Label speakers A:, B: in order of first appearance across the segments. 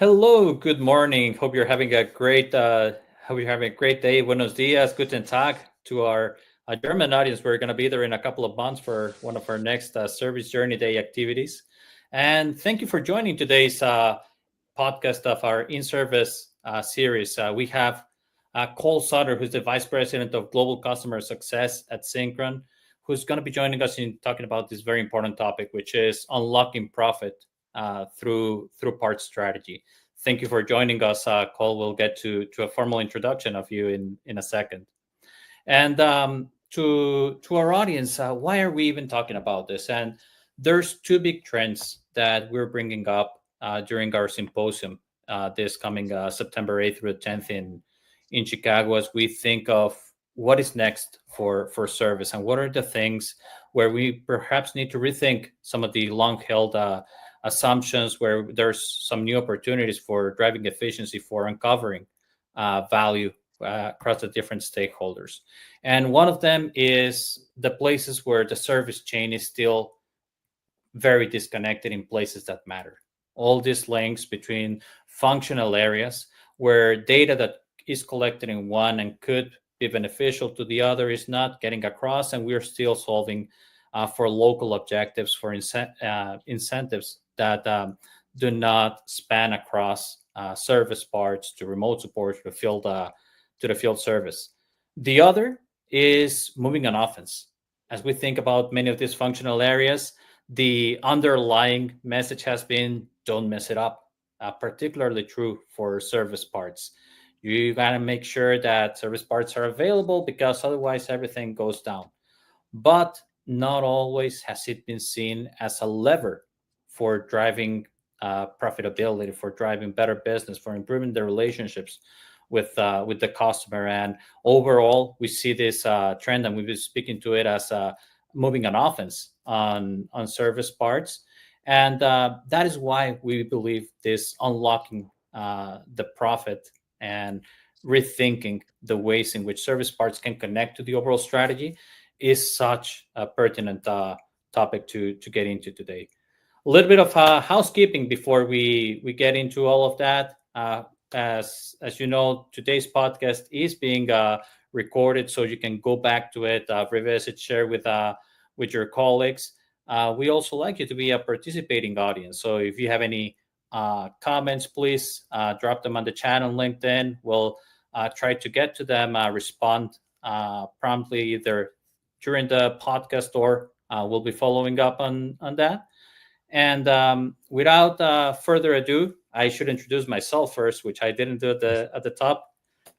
A: Hello, good morning. Hope you're having a great day. Buenos dias, guten Tag to our German audience. We're going to be there in a couple of months for one of our next Service Journey Day activities. And thank you for joining today's podcast of our in-service series. We have Cole Sutter, who's the Vice President of Global Customer Success at Syncron, who's going to be joining us in talking about this very important topic, which is unlocking profit through parts strategy. Thank you for joining us, Cole. We'll get to a formal introduction of you in a second. And to our audience, why are we even talking about this? And there's two big trends that we're bringing up during our symposium this coming September 8th through the 10th in Chicago, as we think of what is next for service and what are the things where we perhaps need to rethink some of the long-held assumptions, where there's some new opportunities for driving efficiency, for uncovering value across the different stakeholders. And one of them is the places where the service chain is still very disconnected in places that matter. All these links between functional areas where data that is collected in one and could be beneficial to the other is not getting across, and we're still solving for local objectives, for incentives that do not span across service parts to remote support to the field service. The other is moving on offense. As we think about many of these functional areas, the underlying message has been don't mess it up, particularly true for service parts. You got to make sure that service parts are available because otherwise everything goes down. But not always has it been seen as a lever for driving profitability, for driving better business, for improving the relationships with the customer. And overall, we see this trend, and we've been speaking to it as moving on offense on service parts. And that is why we believe this unlocking the profit and rethinking the ways in which service parts can connect to the overall strategy is such a pertinent topic to get into today. A little bit of housekeeping before we get into all of that. As you know, today's podcast is being recorded, so you can go back to it, revisit, share with your colleagues. We also like you to be a participating audience. So if you have any comments, please drop them on the chat on LinkedIn. We'll try to get to them, respond promptly either during the podcast, or we'll be following up on that. And without further ado, I should introduce myself first, which I didn't do at the top.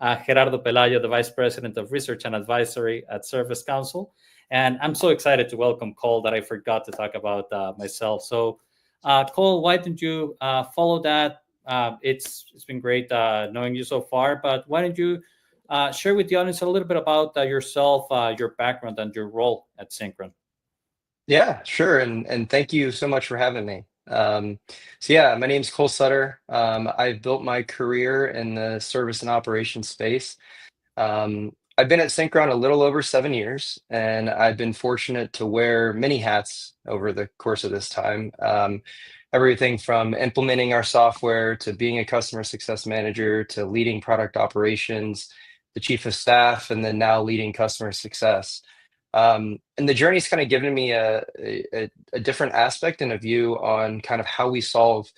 A: Gerardo Pelayo, the Vice President of Research and Advisory at Service Council. And I'm so excited to welcome Cole that I forgot to talk about myself. So, Cole, why don't you follow that? It's been great knowing you so far, but why don't you share with the audience a little bit about yourself, your background, and your role at Syncron?
B: Yeah, sure. And thank you so much for having me. So yeah, my name's Cole Sutter. I've built my career in the service and operations space. I've been at Syncron a little over 7 years, and I've been fortunate to wear many hats over the course of this time. Everything from implementing our software to being a customer success manager to leading product operations, the chief of staff, and then now leading customer success. And the journey's kind of given me a different aspect and a view on kind of how we solve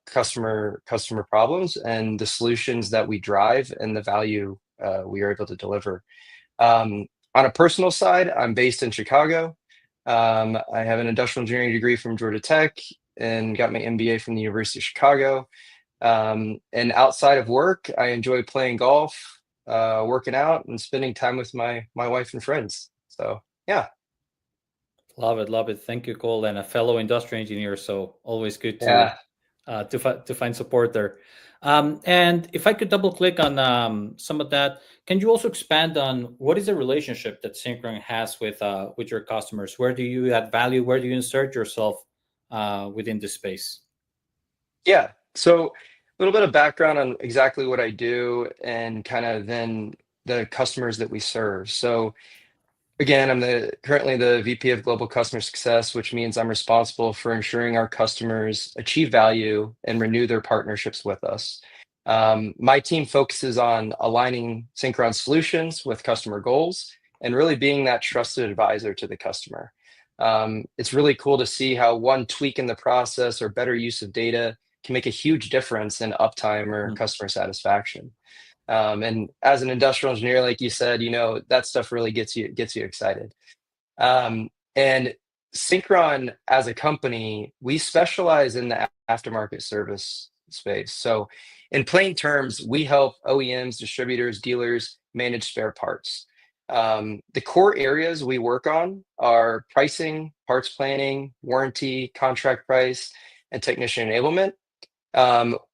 B: customer problems and the solutions that we drive and the value we are able to deliver. On a personal side, I'm based in Chicago. I have an industrial engineering degree from Georgia Tech and got my MBA from the University of Chicago. And outside of work, I enjoy playing golf, working out, and spending time with my wife and friends. So yeah,
A: Love it, love it. Thank you, Cole, and a fellow industrial engineer. So always good
B: yeah,
A: to find support there. And if I could double click on some of that, can you also expand on what is the relationship that Syncron has with your customers? Where do you add value? Where do you insert yourself within this space?
B: yeah. So a little bit of background on exactly what I do and kind of then the customers that we serve. So Again, I'm currently the VP of Global Customer Success, which means I'm responsible for ensuring our customers achieve value and renew their partnerships with us. My team focuses on aligning Syncron solutions with customer goals and really being that trusted advisor to the customer. It's really cool to see how one tweak in the process or better use of data can make a huge difference in uptime or
A: Mm.
B: customer satisfaction. And as an industrial engineer, like you said, that stuff really gets you excited. And Syncron as a company, we specialize in the aftermarket service space. So in plain terms, we help OEMs, distributors, dealers manage spare parts. The core areas we work on are pricing, parts planning, warranty, contract price, and technician enablement.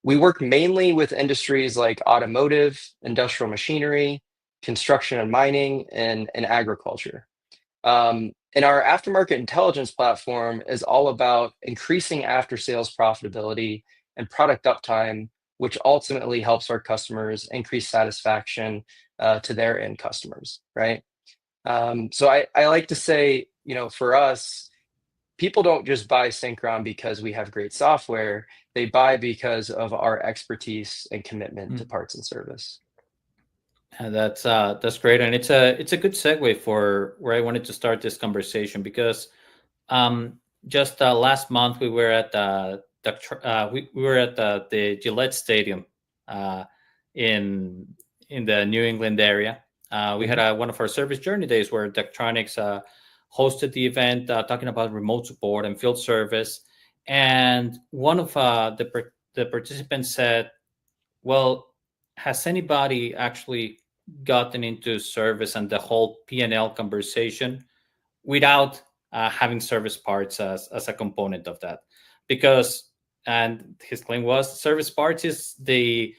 B: We work mainly with industries like automotive, industrial machinery, construction and mining, and agriculture. And our aftermarket intelligence platform is all about increasing after sales profitability and product uptime, which ultimately helps our customers increase satisfaction to their end customers, right? So I like to say, for us, people don't just buy Syncron because we have great software. They buy because of our expertise and commitment to
A: Mm.
B: parts and service.
A: And that's great, and it's a good segue for where I wanted to start this conversation because just last month we were at we were at the Gillette Stadium uh, in the New England area. We had
B: Mhm.
A: one of our service journey days where Daktronics hosted the event, talking about remote support and field service. And one of the participants said, "Well, has anybody actually gotten into service and the whole P&L conversation without having service parts as a component of that?" Because, and his claim was, service parts is the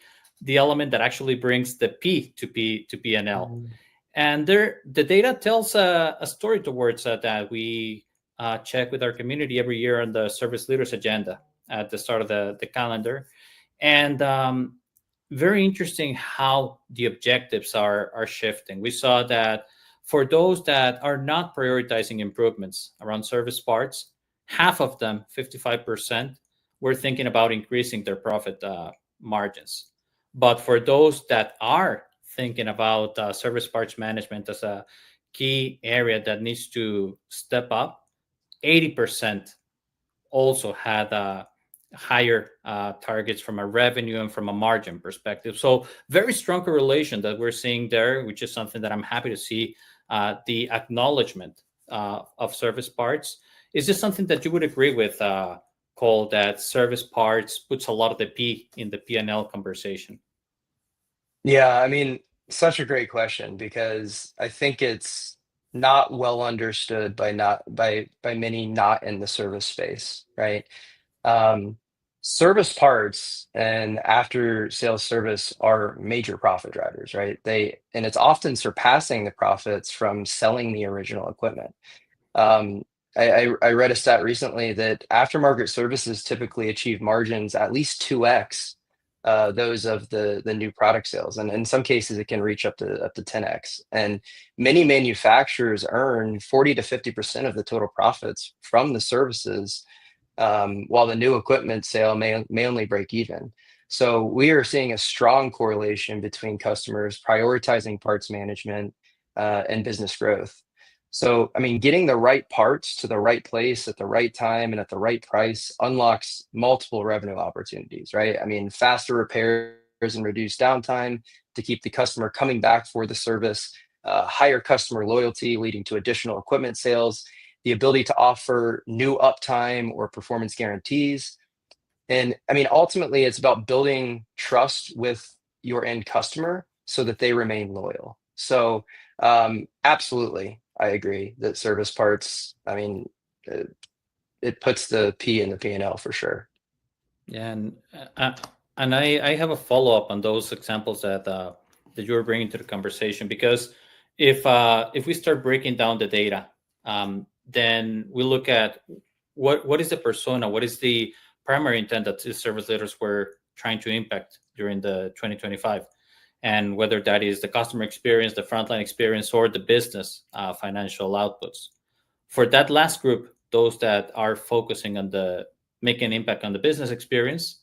A: element that actually brings the P to P&L.
B: Mhm.
A: And there, the data tells a story towards that we check with our community every year on the service leaders agenda at the start of the calendar. And very interesting how the objectives are shifting. We saw that for those that are not prioritizing improvements around service parts, half of them, 55%, were thinking about increasing their profit margins. But for those that are thinking about service parts management as a key area that needs to step up, 80% also had higher targets from a revenue and from a margin perspective. So very strong correlation that we're seeing there, which is something that I'm happy to see, the acknowledgement of service parts. Is this something that you would agree with, Cole, that service parts puts a lot of the P in the P&L conversation?
B: Yeah, I mean, such a great question because I think it's not well understood by many not in the service space, right? Um, Service parts and after sales service are major profit drivers, right? And it's often surpassing the profits from selling the original equipment. Um, I read a stat recently that aftermarket services typically achieve margins at least 2x those of the new product sales, and in some cases it can reach up to 10x. And many manufacturers earn 40 to 50% of the total profits from the services, while the new equipment sale may only break even. So we are seeing a strong correlation between customers prioritizing parts management and business growth. So, I mean, getting the right parts to the right place at the right time and at the right price unlocks multiple revenue opportunities, right? I mean, faster repairs and reduced downtime to keep the customer coming back for the service, higher customer loyalty leading to additional equipment sales, the ability to offer new uptime or performance guarantees. And I mean, ultimately, it's about building trust with your end customer so that they remain loyal. So, absolutely, I agree that service parts, I mean, it puts the P in the P&L for sure.
A: Yeah, and I have a follow up on those examples that you were bringing to the conversation, because if we start breaking down the data, then we look at what is the persona, what is the primary intent that the service leaders were trying to impact during the 2025, and whether that is the customer experience, the frontline experience, or the business financial outputs. For that last group, those that are focusing on the making an impact on the business experience,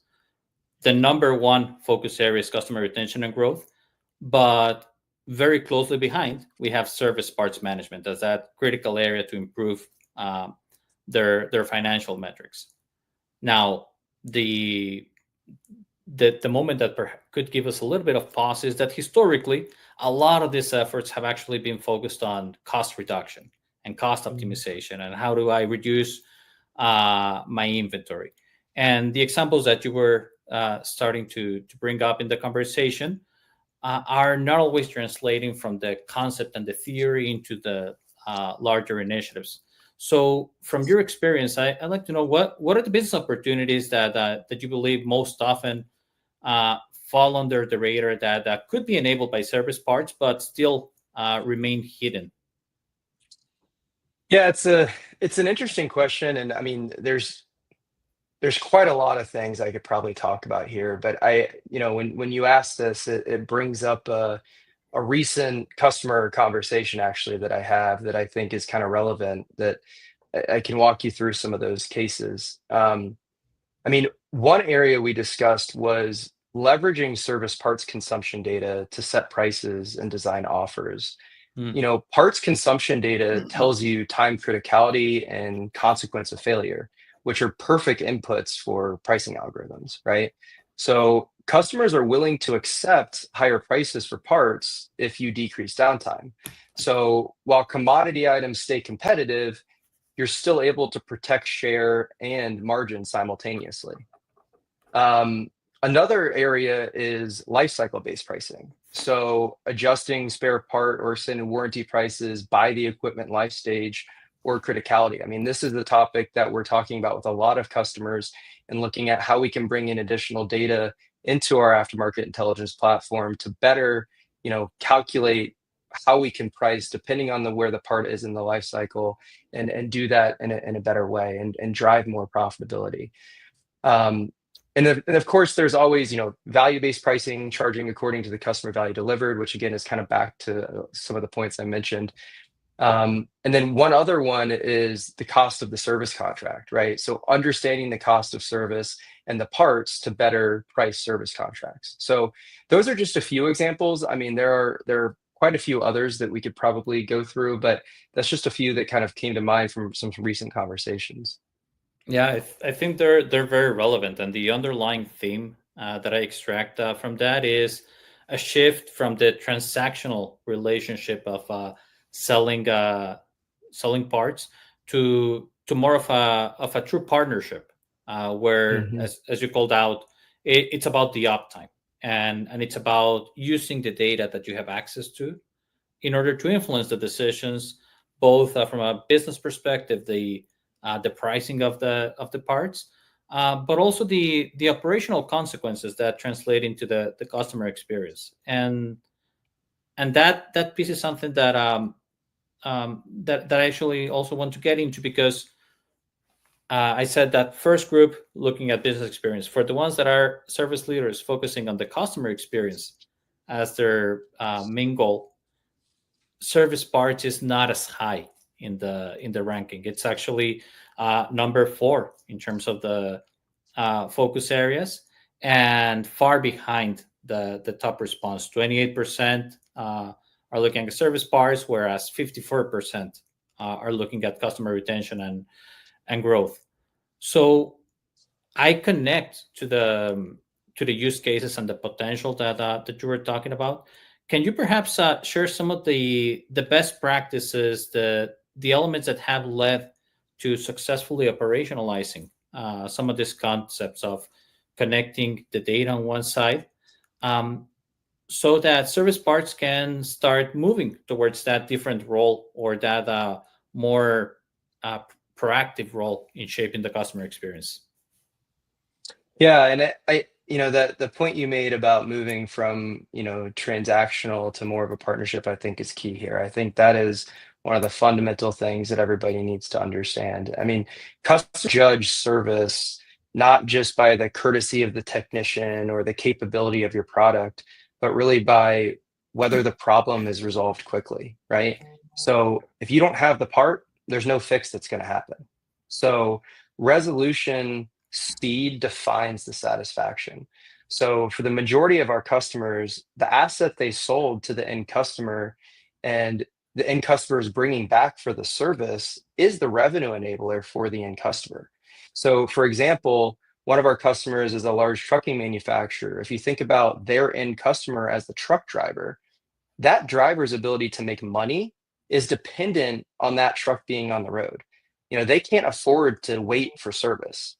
A: the number one focus area is customer retention and growth, but very closely behind, we have service parts management as that critical area to improve their financial metrics. Now, the moment that could give us a little bit of pause is that historically, a lot of these efforts have actually been focused on cost reduction and cost optimization, and how do I reduce my inventory. And the examples that you were starting to bring up in the conversation are not always translating from the concept and the theory into the larger initiatives. So from your experience, I'd like to know what are the business opportunities that you believe most often fall under the radar that could be enabled by service parts, but still remain hidden?
B: Yeah, it's an interesting question, and I mean, there's quite a lot of things I could probably talk about here, but when you ask this, it brings up a recent customer conversation actually that I have that I think is kind of relevant, that I can walk you through some of those cases. I mean, one area we discussed was leveraging service parts consumption data to set prices and design offers.
A: Mm.
B: Parts consumption data tells you time criticality and consequence of failure, which are perfect inputs for pricing algorithms, right? So customers are willing to accept higher prices for parts if you decrease downtime. So while commodity items stay competitive, you're still able to protect share and margin simultaneously. Another area is life cycle based pricing. So adjusting spare part or extended warranty prices by the equipment life stage or criticality. I mean, this is the topic that we're talking about with a lot of customers, and looking at how we can bring in additional data into our aftermarket intelligence platform to better, calculate how we can price depending on where the part is in the life cycle, and do that in a better way, and drive more profitability. And of course, there's always, value-based pricing, charging according to the customer value delivered, which again is kind of back to some of the points I mentioned. And then one other one is the cost of the service contract, right? So understanding the cost of service and the parts to better price service contracts. So those are just a few examples. I mean, there are quite a few others that we could probably go through, but that's just a few that kind of came to mind from some recent conversations.
A: Yeah, I think they're very relevant, and the underlying theme that I extract from that is a shift from the transactional relationship of selling parts to more of a true partnership, where,
B: Hmm.
A: as you called out, it's about the uptime, and it's about using the data that you have access to in order to influence the decisions, both from a business perspective, the pricing of the parts, but also the operational consequences that translate into the customer experience. And that piece is something that I actually also want to get into, because I said that first group looking at business experience, for the ones that are service leaders focusing on the customer experience as their main goal, service parts is not as high in the ranking. It's actually number 4 in terms of the focus areas, and far behind the top response. 28% are looking at service parts, whereas 54% are looking at customer retention and growth. So I connect to the use cases and the potential that you were talking about. Can you perhaps share some of the best practices, the elements that have led to successfully operationalizing some of these concepts of connecting the data on one side, so that service parts can start moving towards that different role, or that more proactive role in shaping the customer experience?
B: Yeah, and that the point you made about moving from, transactional to more of a partnership, I think is key here. I think that is one of the fundamental things that everybody needs to understand. I mean, customers judge service not just by the courtesy of the technician or the capability of your product, but really by whether the problem is resolved quickly, right? So if you don't have the part, there's no fix that's going to happen. So resolution speed defines the satisfaction. So for the majority of our customers, the asset they sold to the end customer and the end customer is bringing back for the service is the revenue enabler for the end customer. So for example, one of our customers is a large trucking manufacturer. If you think about their end customer as the truck driver, that driver's ability to make money is dependent on that truck being on the road. They can't afford to wait for service.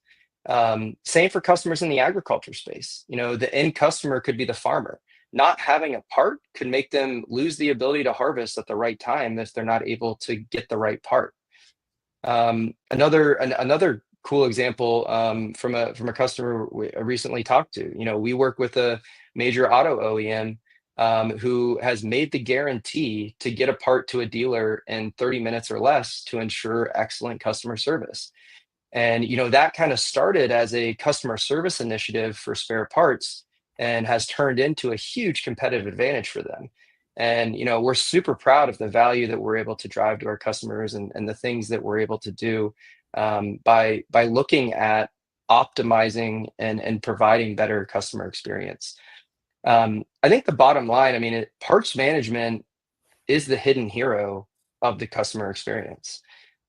B: Same for customers in the agriculture space. The end customer could be the farmer. Not having a part could make them lose the ability to harvest at the right time if they're not able to get the right part. Another cool example from a customer I recently talked to. We work with a major auto OEM who has made the guarantee to get a part to a dealer in 30 minutes or less to ensure excellent customer service. And that kind of started as a customer service initiative for spare parts and has turned into a huge competitive advantage for them. And we're super proud of the value that we're able to drive to our customers and the things that we're able to do by looking at optimizing and providing better customer experience. I think the bottom line, I mean, parts management is the hidden hero of the customer experience.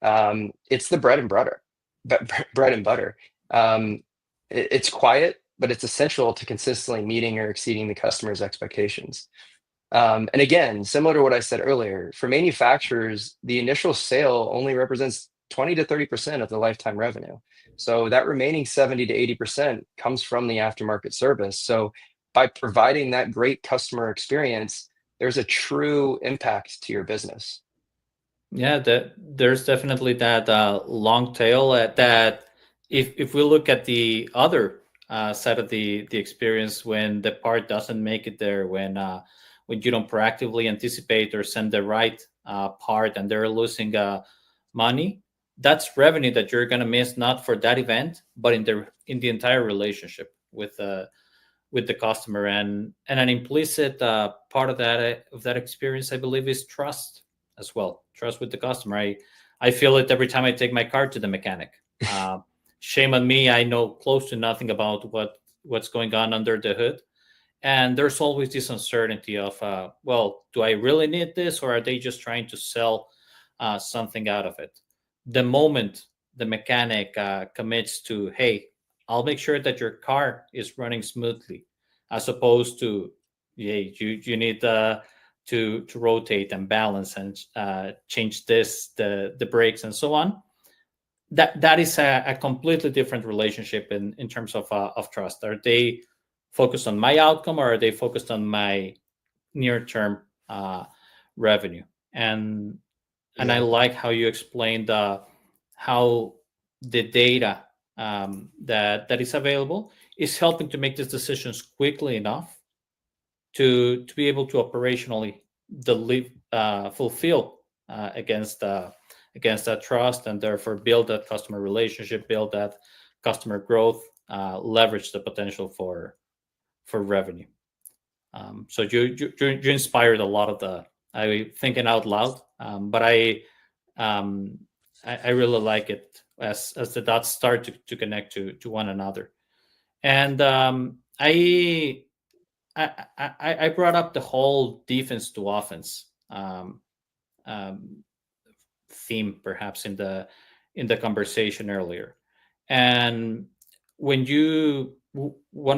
B: It's the bread and butter. Bread and butter. It's quiet, but it's essential to consistently meeting or exceeding the customer's expectations. And again, similar to what I said earlier, for manufacturers, the initial sale only represents 20 to 30% of the lifetime revenue. So that remaining 70 to 80% comes from the aftermarket service. So by providing that great customer experience, there's a true impact to your business.
A: Yeah, there's definitely that long tail that if we look at the other side of the experience, when the part doesn't make it there, when you don't proactively anticipate or send the right part and they're losing money, that's revenue that you're gonna miss, not for that event, but in the entire relationship with the customer. And an implicit part of that experience, I believe, is trust as well. Trust with the customer. I feel it every time I take my car to the mechanic. Shame on me, I know close to nothing about what's going on under the hood, and there's always this uncertainty of well, do I really need this, or are they just trying to sell something out of it? The moment the mechanic commits to, hey, I'll make sure that your car is running smoothly, as opposed to, yeah, you need to rotate and balance and change the brakes and so on. That is a completely different relationship in terms of trust. Are they focused on my outcome, or are they focused on my near term revenue? And I
B: Yeah.
A: like how you explained how the data that is available is helping to make these decisions quickly enough to be able to operationally fulfill against that trust, and therefore build that customer relationship, build that customer growth, leverage the potential for revenue. So you inspired a lot of the I thinking out loud, but I really like it as the dots start to connect to one another. And I brought up the whole defense to offense theme, perhaps in the conversation earlier. And one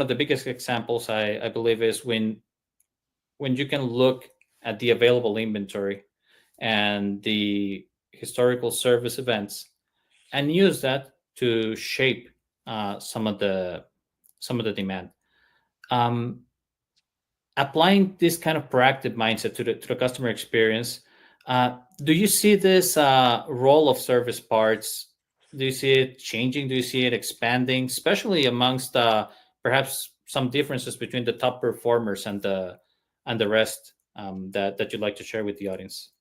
A: of the biggest examples I believe is when you can look at the available inventory and the historical service events and use that to shape some of the demand. Applying this kind of proactive mindset to the customer experience, do you see this role of service parts? Do you see it changing? Do you see it expanding, especially amongst perhaps some differences between the top performers and the rest, that you'd like to share with the audience?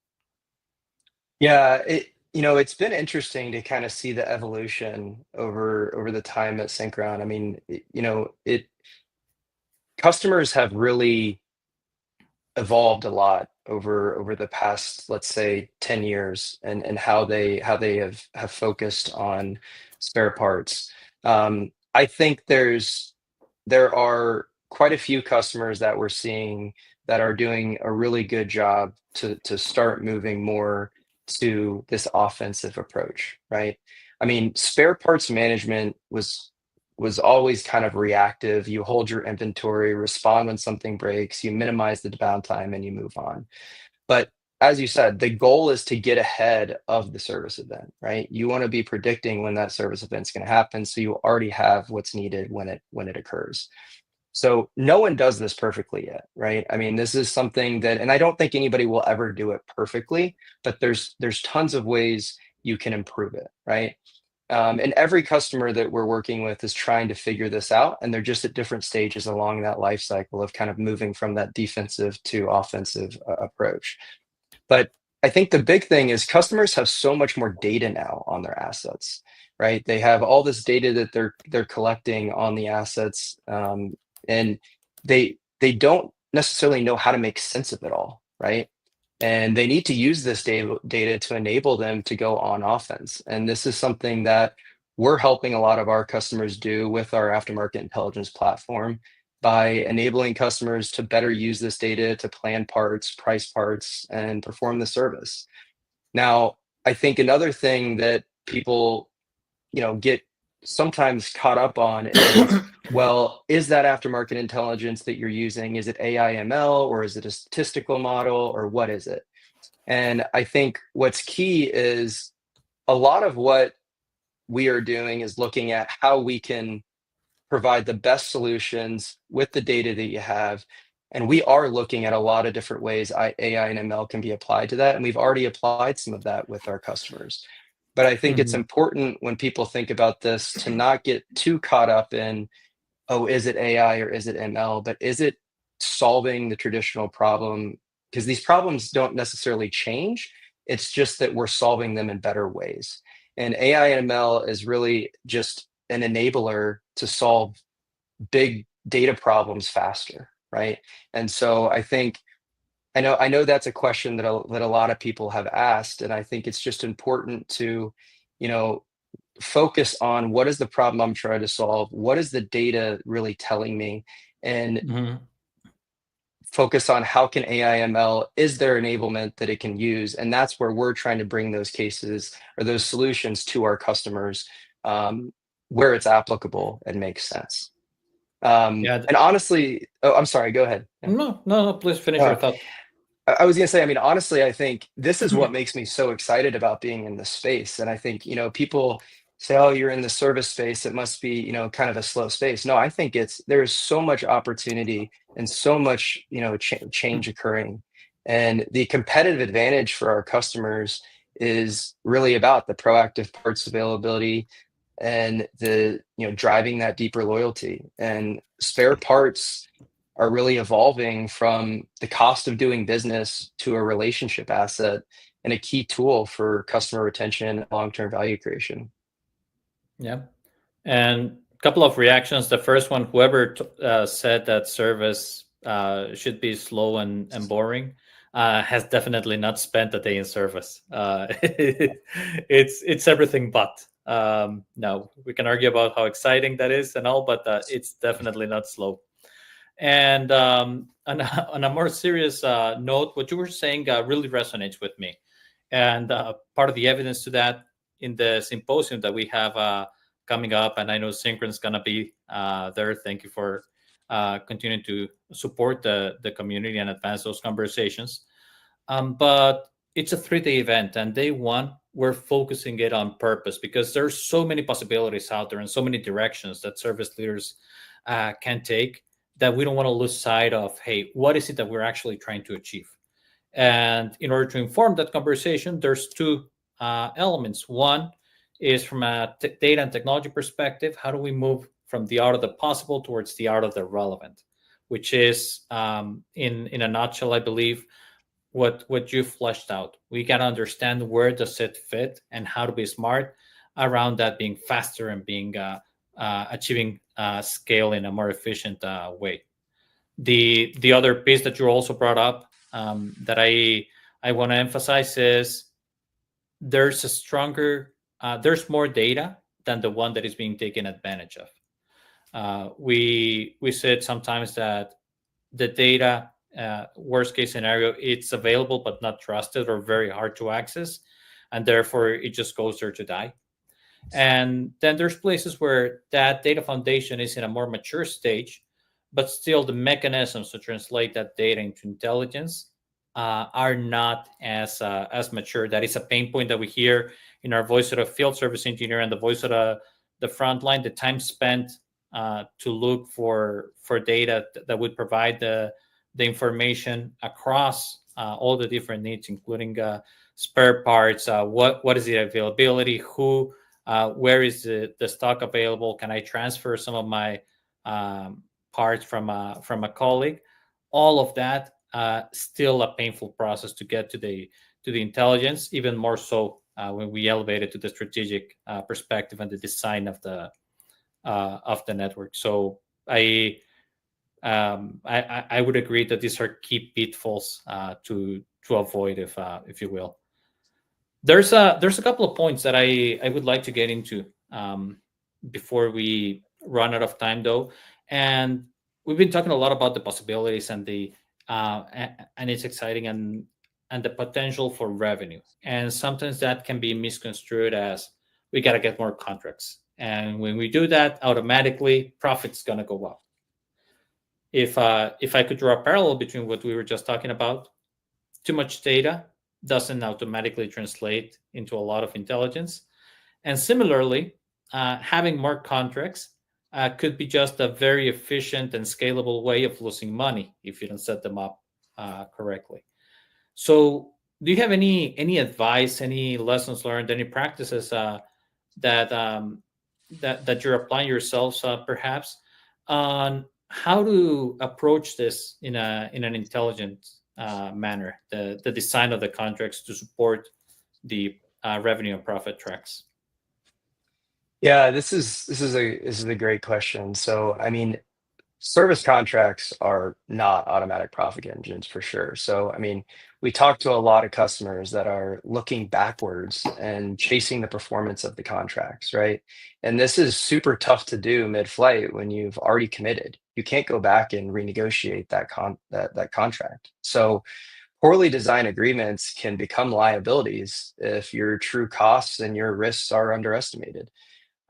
B: Yeah, it's been interesting to kind of see the evolution over the time at Syncron. I mean, it customers have really evolved a lot over the past, let's say, 10 years, and how they have focused on spare parts. I think there are quite a few customers that we're seeing that are doing a really good job to start moving more to this offensive approach, right? I mean, spare parts management was always kind of reactive. You hold your inventory, respond when something breaks, you minimize the downtime, and you move on. But as you said, the goal is to get ahead of the service event, right? You want to be predicting when that service event's going to happen, so you already have what's needed when it occurs. So no one does this perfectly yet, right? I mean, this is something that, and I don't think anybody will ever do it perfectly, but there's tons of ways you can improve it, right? And every customer that we're working with is trying to figure this out, and they're just at different stages along that life cycle of kind of moving from that defensive to offensive approach. But I think the big thing is customers have so much more data now on their assets, right? They have all this data that they're collecting on the assets, and they don't necessarily know how to make sense of it all, right? And they need to use this data to enable them to go on offense. And this is something that we're helping a lot of our customers do with our aftermarket intelligence platform by enabling customers to better use this data to plan parts, price parts, and perform the service. Now, I think another thing that people, get sometimes caught up on is, well, is that aftermarket intelligence that you're using, is it AI ML, or is it a statistical model, or what is it? And I think what's key is a lot of what we are doing is looking at how we can provide the best solutions with the data that you have. And we are looking at a lot of different ways AI and ML can be applied to that. And we've already applied some of that with our customers. But I think it's
A: Mhm.
B: important when people think about this to not get too caught up in, oh, is it AI or is it ML? But is it solving the traditional problem? Because these problems don't necessarily change. It's just that we're solving them in better ways. And AI and ML is really just an enabler to solve big data problems faster, right? And so I know that's a question that a lot of people have asked, and I think it's just important to, you know, focus on what is the problem I'm trying to solve, what is the data really telling me, and
A: Mhm.
B: focus on how can AI ML, is there enablement that it can use, and that's where we're trying to bring those cases or those solutions to our customers, where it's applicable and makes sense.
A: Yeah.
B: And honestly, oh, I'm sorry, go ahead. Yeah.
A: No, no, no. Please finish your
B: Uh,
A: thought.
B: I was gonna say, I mean, honestly, I think this is what makes me so excited about being in this space. And I think, people say, oh, you're in the service space, it must be, kind of a slow space. No, I think there's so much opportunity and so much, change occurring. And the competitive advantage for our customers is really about the proactive parts availability and driving that deeper loyalty. And spare parts are really evolving from the cost of doing business to a relationship asset and a key tool for customer retention and long-term value creation.
A: Yeah. And a couple of reactions. The first one, whoever said that service should be slow and boring has definitely not spent a day in service. It's everything but. No, we can argue about how exciting that is and all, but it's definitely not slow. And on a more serious note, what you were saying really resonates with me. And part of the evidence to that in the symposium that we have coming up, and I know Syncron's going to be there. Thank you for continuing to support the community and advance those conversations. But it's a 3-day event, and day one, we're focusing it on purpose because there's so many possibilities out there and so many directions that service leaders can take that we don't want to lose sight of, hey, what is it that we're actually trying to achieve? And in order to inform that conversation, there's two elements. One is from a data and technology perspective, how do we move from the art of the possible towards the art of the relevant, which is, in a nutshell, I believe, what you fleshed out. We got to understand where does it fit and how to be smart around that being faster and being achieving scale in a more efficient way. The other piece that you also brought up that I want to emphasize is there's a stronger, there's more data than the one that is being taken advantage of. We said sometimes that the data, worst case scenario, it's available but not trusted or very hard to access, and therefore it just goes there to die. And then there's places where that data foundation is in a more mature stage, but still the mechanisms to translate that data into intelligence are not as mature. That is a pain point that we hear in our voice of a field service engineer and the voice of the front line. The time spent to look for data that would provide the information across all the different needs, including spare parts. What is the availability? Who? Where is the stock available? Can I transfer some of my parts from a colleague? All of that still a painful process to get to the intelligence. Even more so when we elevate it to the strategic perspective and the design of the network. So I would agree that these are key pitfalls to avoid, if you will. There's a couple of points that I would like to get into before we run out of time, though, and we've been talking a lot about the possibilities and it's exciting and the potential for revenue, and sometimes that can be misconstrued as we got to get more contracts, and when we do that, automatically profit's gonna go up. If I could draw a parallel between what we were just talking about, too much data doesn't automatically translate into a lot of intelligence. And similarly, having more contracts could be just a very efficient and scalable way of losing money if you don't set them up correctly. So, do you have any advice, any lessons learned, any practices that that you're applying yourselves, perhaps, on how to approach this in an intelligent manner, the design of the contracts to support the revenue and profit tracks?
B: Yeah, this is a great question. So, I mean, service contracts are not automatic profit engines for sure. So, I mean, we talk to a lot of customers that are looking backwards and chasing the performance of the contracts, right? And this is super tough to do mid-flight when you've already committed. You can't go back and renegotiate that contract. So, poorly designed agreements can become liabilities if your true costs and your risks are underestimated.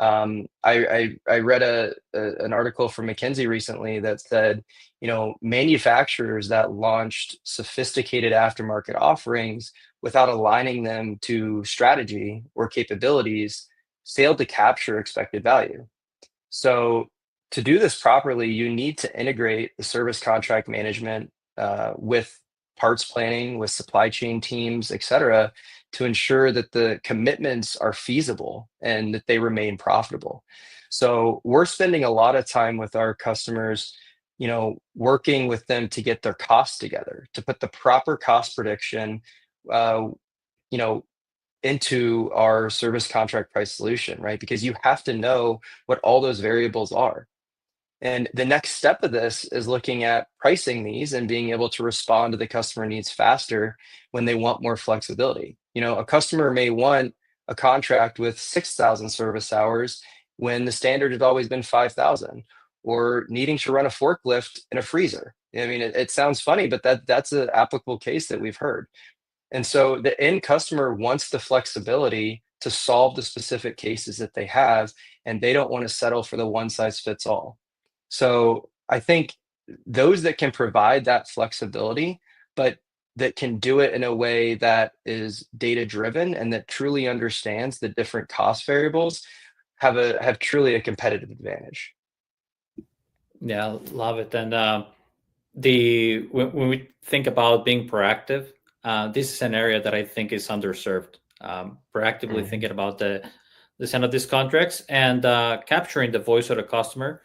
B: I read an article from McKinsey recently that said, manufacturers that launched sophisticated aftermarket offerings without aligning them to strategy or capabilities failed to capture expected value. So to do this properly, you need to integrate the service contract management with parts planning, with supply chain teams, et cetera, to ensure that the commitments are feasible and that they remain profitable. So we're spending a lot of time with our customers, working with them to get their costs together, to put the proper cost prediction, uh, you know, into our service contract price solution, right? Because you have to know what all those variables are. And the next step of this is looking at pricing these and being able to respond to the customer needs faster when they want more flexibility. A customer may want a contract with 6,000 service hours when the standard has always been 5,000, or needing to run a forklift in a freezer. I mean, it sounds funny, but that's an applicable case that we've heard. And so the end customer wants the flexibility to solve the specific cases that they have, and they don't want to settle for the one size fits all. So I think those that can provide that flexibility, but that can do it in a way that is data driven and that truly understands the different cost variables have truly a competitive advantage.
A: Yeah, love it. And the when we think about being proactive, this is an area that I think is underserved. Proactively
B: Mhm.
A: thinking about the send of these contracts and capturing the voice of the customer,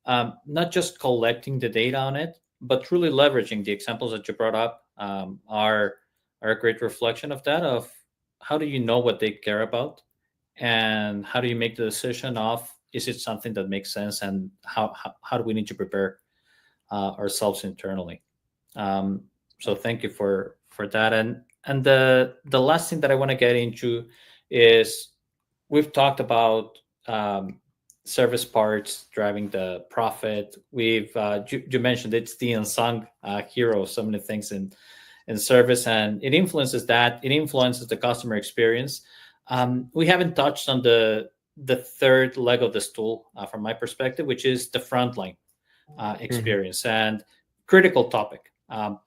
A: not just collecting the data on it, but truly leveraging the examples that you brought up are a great reflection of that. Of how do you know what they care about, and how do you make the decision of is it something that makes sense, and how do we need to prepare ourselves internally. Um, So thank you for that. And the last thing that I want to get into is we've talked about service parts driving the profit. We've you mentioned it's the unsung hero of so many things in service, and it influences that. It influences the customer experience. We haven't touched on the third leg of the stool from my perspective, which is the frontline
B: Mhm.
A: experience and critical topic.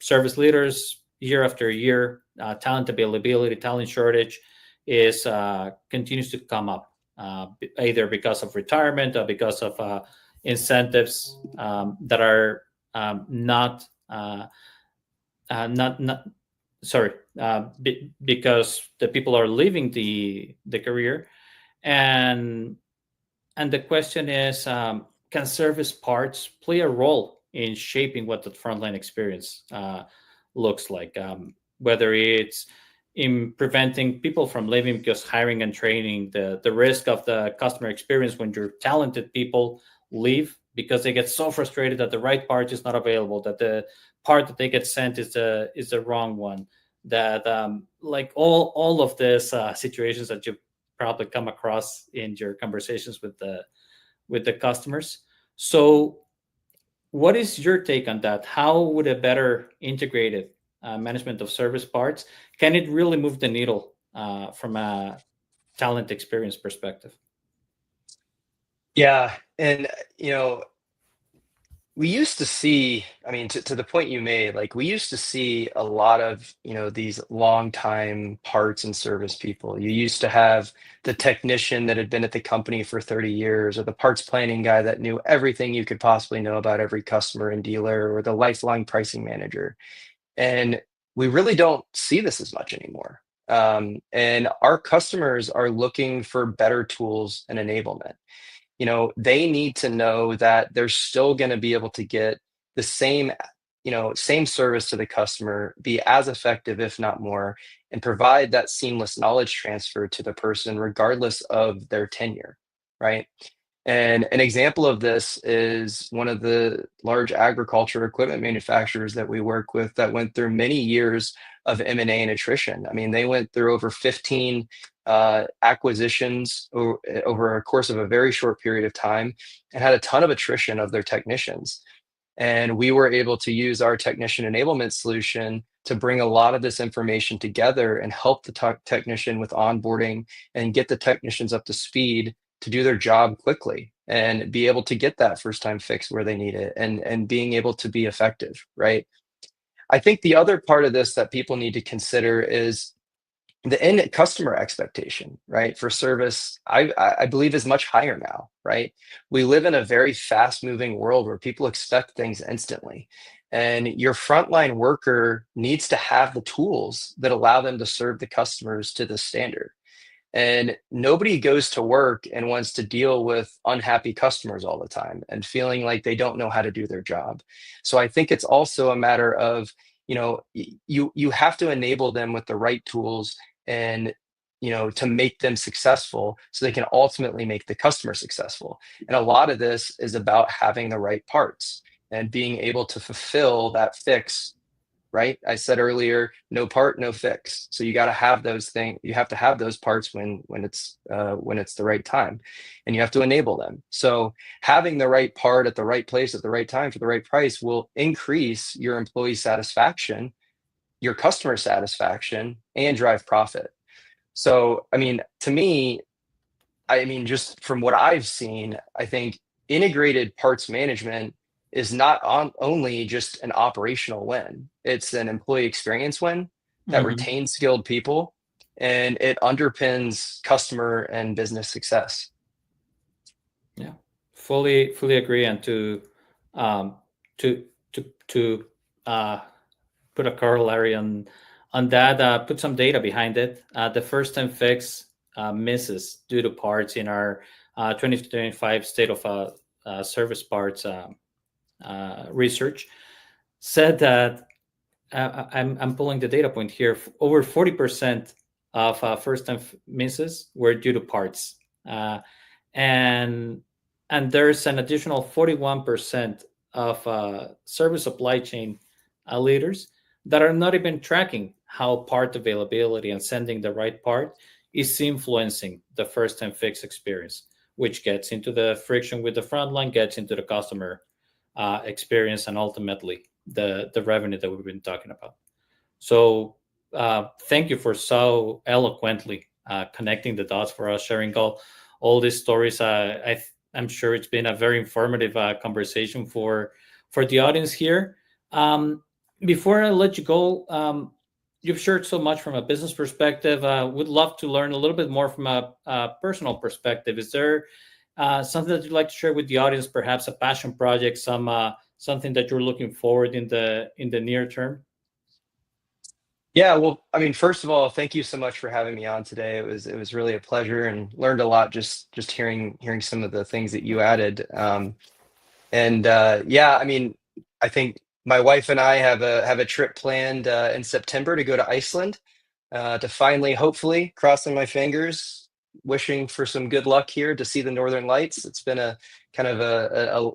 A: Service leaders, year after year, talent availability, talent shortage is continues to come up, either because of retirement or because of incentives that are not not sorry because the people are leaving the career, and the question is, can service parts play a role in shaping what the frontline experience looks like? Whether it's in preventing people from leaving because hiring and training, the risk of the customer experience when your talented people leave because they get so frustrated that the right part is not available, that the part that they get sent is the wrong one, that like all of these situations that you probably come across in your conversations with the customers. So, what is your take on that? How would a better integrated management of service parts can it really move the needle from a talent experience perspective?
B: Yeah, and you know, we used to see, I mean, to the point you made, like we used to see a lot of, these long time parts and service people. You used to have the technician that had been at the company for 30 years, or the parts planning guy that knew everything you could possibly know about every customer and dealer, or the lifelong pricing manager. And we really don't see this as much anymore. And our customers are looking for better tools and enablement. They need to know that they're still going to be able to get the same service to the customer, be as effective, if not more, and provide that seamless knowledge transfer to the person, regardless of their tenure, right? And an example of this is one of the large agriculture equipment manufacturers that we work with that went through many years of M&A and attrition. I mean, they went through over 15 acquisitions over a course of a very short period of time and had a ton of attrition of their technicians. And we were able to use our technician enablement solution to bring a lot of this information together and help the technician with onboarding and get the technicians up to speed to do their job quickly and be able to get that first time fix where they need it, and being able to be effective, right? I think the other part of this that people need to consider is the end customer expectation, right? For service, I believe is much higher now, right? We live in a very fast moving world where people expect things instantly. And your frontline worker needs to have the tools that allow them to serve the customers to the standard. And nobody goes to work and wants to deal with unhappy customers all the time and feeling like they don't know how to do their job. So I think it's also a matter of, you have to enable them with the right tools, and to make them successful so they can ultimately make the customer successful. And a lot of this is about having the right parts and being able to fulfill that fix, right? I said earlier, no part, no fix. So you got to have those things. You have to have those parts when it's the right time, and you have to enable them. So having the right part at the right place at the right time for the right price will increase your employee satisfaction, your customer satisfaction, and drive profit. So, I mean, to me, just from what I've seen, I think integrated parts management is not only just an operational win, it's an employee experience win that
A: Mhm.
B: retains skilled people, and it underpins customer and business success.
A: Yeah, fully agree. And um, to put a corollary on that, put some data behind it. The first time fix misses due to parts in our 2025 state of service parts research said that I'm pulling the data point here. Over 40% of first time misses were due to parts, and there's an additional 41% of service supply chain leaders that are not even tracking how part availability and sending the right part is influencing the first time fix experience, which gets into the friction with the front line, gets into the customer experience, and ultimately the revenue that we've been talking about. So thank you for so eloquently connecting the dots for us, sharing all these stories. I'm sure it's been a very informative conversation for the audience here. Before I let you go, you've shared so much from a business perspective. Would love to learn a little bit more from a personal perspective. Is there something that you'd like to share with the audience? Perhaps a passion project, something that you're looking forward in the near term?
B: Yeah, well, I mean, first of all, thank you so much for having me on today. It was really a pleasure, and learned a lot just hearing some of the things that you added. And yeah, I mean, I think my wife and I have a trip planned in September to go to Iceland to finally, hopefully, crossing my fingers, wishing for some good luck here to see the Northern Lights. It's been a kind of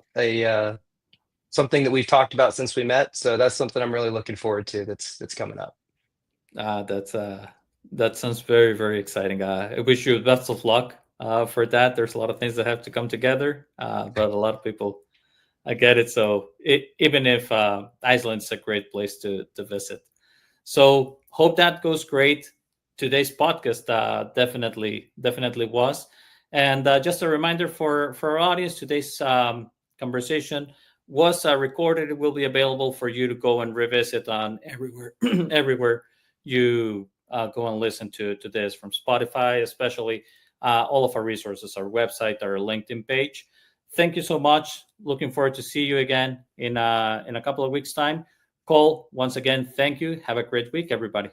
B: something that we've talked about since we met, so that's something I'm really looking forward to. That's coming up.
A: That's that sounds very, very exciting. I wish you best of luck for that. There's a lot of things that have to come together, but a lot of people, I get it. So even if Iceland's a great place to visit, so hope that goes great. Today's podcast definitely was, and just a reminder for our audience, today's conversation was recorded. It will be available for you to go and revisit on everywhere everywhere you go and listen to this, from Spotify, especially all of our resources, our website, our LinkedIn page. Thank you so much. Looking forward to see you again in a couple of weeks' time. Cole, once again, thank you. Have a great week, everybody.